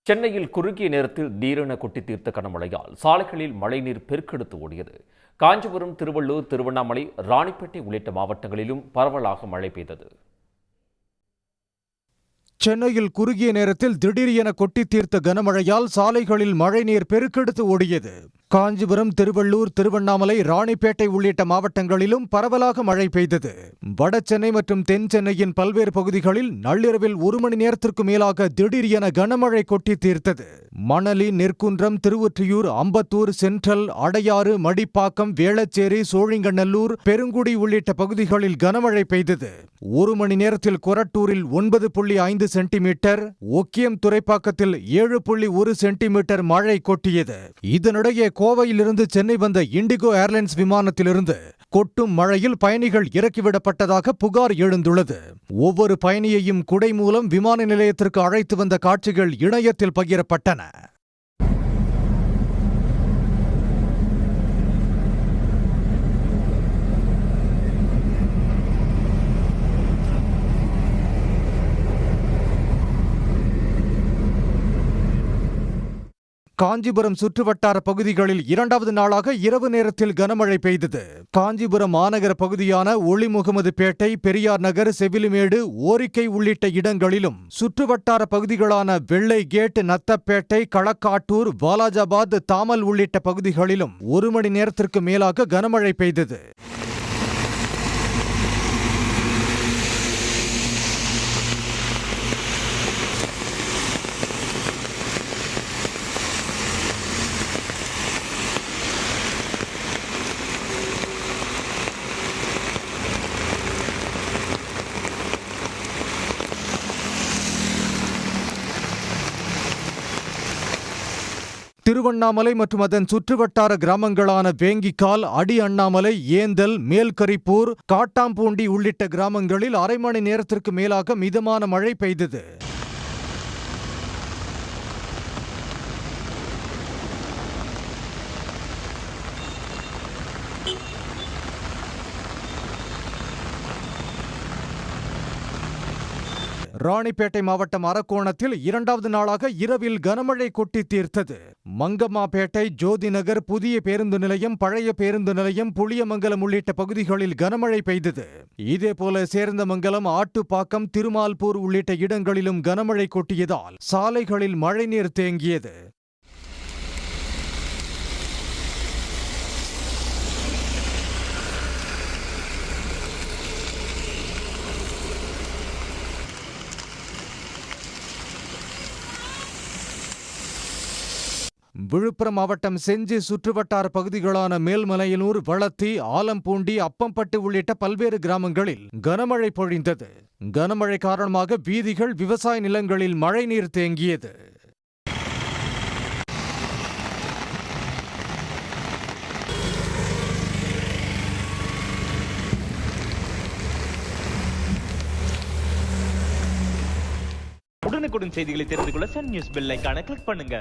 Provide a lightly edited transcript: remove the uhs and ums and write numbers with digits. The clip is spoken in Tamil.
சென்னையில் குறுகிய நேரத்தில் திடீரென கொட்டி தீர்த்த கனமழையால் சாலைகளில் மழைநீர் பெருக்கெடுத்து ஓடியது. காஞ்சிபுரம், திருவள்ளூர், திருவண்ணாமலை, ராணிப்பேட்டை உள்ளிட்ட மாவட்டங்களிலும் பரவலாக மழை பெய்தது. சென்னையில் குறுகிய நேரத்தில் திடீரென கொட்டி தீர்த்த கனமழையால் சாலைகளில் மழைநீர் பெருக்கெடுத்து ஓடியது. காஞ்சிபுரம், திருவள்ளூர், திருவண்ணாமலை, ராணிப்பேட்டை உள்ளிட்ட மாவட்டங்களிலும் பரவலாக மழை பெய்தது. வட சென்னை மற்றும் தென் சென்னையின் பல்வேறு பகுதிகளில் நள்ளிரவில் 1 மணி நேரத்திற்கு மேலாக திடீரென கனமழை கொட்டி தீர்த்தது. மணலி, நெற்குன்றம், திருவொற்றியூர், அம்பத்தூர், சென்ட்ரல், அடையாறு, மடிப்பாக்கம், வேளச்சேரி, சோழிங்கநல்லூர், பெருங்குடி உள்ளிட்ட பகுதிகளில் கனமழை பெய்தது. 1 மணி நேரத்தில் கொரட்டூரில் 9.5 சென்டிமீட்டர், ஒக்கியம் துறைப்பாக்கத்தில் 7.1 சென்டிமீட்டர் மழை கொட்டியது. இதனிடையே கோவையிலிருந்து சென்னை வந்த இண்டிகோ ஏர்லைன்ஸ் விமானத்திலிருந்து கொட்டும் மழையில் பயணிகள் இறக்கிவிடப்பட்டதாக புகார் எழுந்துள்ளது. ஒவ்வொரு பயணியையும் குடை மூலம் விமான நிலையத்திற்கு அழைத்து வந்த காட்சிகள் இணையத்தில் பகிரப்பட்டன. காஞ்சிபுரம் சுற்றுவட்டார பகுதிகளில் 2வது நாளாக இரவு நேரத்தில் கனமழை பெய்தது. காஞ்சிபுரம் மாநகர பகுதியான ஒளிமுகமதுபேட்டை, பெரியார் நகர், செவிலிமேடு, ஓரிக்கை உள்ளிட்ட இடங்களிலும் சுற்றுவட்டார பகுதிகளான வெள்ளை கேட், நத்தப்பேட்டை, களக்காட்டூர், வாலாஜாபாத், தாமல் உள்ளிட்ட பகுதிகளிலும் 1 மணி நேரத்திற்கு மேலாக கனமழை பெய்தது. திருவண்ணாமலை மற்றும் அதன் சுற்றுவட்டார கிராமங்களான வேங்கிக்கால், அடி அண்ணாமலை, ஏந்தல், மேல்கரிப்பூர், காட்டாம்பூண்டி உள்ளிட்ட கிராமங்களில் 1/2 மணி நேரத்திற்கு மேலாக மிதமான மழை பெய்தது. ராணிப்பேட்டை மாவட்டம் அரக்கோணத்தில் 2வது நாளாக இரவில் கனமழை கொட்டி தீர்த்தது. மங்கம்மாபேட்டை, ஜோதி நகர், புதிய பேருந்து நிலையம், பழைய பேருந்து நிலையம், புளியமங்கலம் உள்ளிட்ட பகுதிகளில் கனமழை பெய்தது. இதேபோல சேரந்தமங்கலம், ஆட்டுப்பாக்கம், திருமால்பூர் உள்ளிட்ட இடங்களிலும் கனமழை கொட்டியதால் சாலைகளில் மழைநீர் தேங்கியது. விழுப்புரம் மாவட்டம் செஞ்சி சுற்றுவட்டார பகுதிகளான மேல்மலையனூர், வளத்தி, ஆலம்பூண்டி, அப்பம்பட்டு உள்ளிட்ட பல்வேறு கிராமங்களில் கனமழை பொழிந்தது. கனமழை காரணமாக வீதிகள், விவசாய நிலங்களில் மழைநீர் தேங்கியது. உடனுக்குடன் செய்திகளை தெரிந்து கொள்ள சன் நியூஸ் பெல் ஐகானை கிளிக் பண்ணுங்க.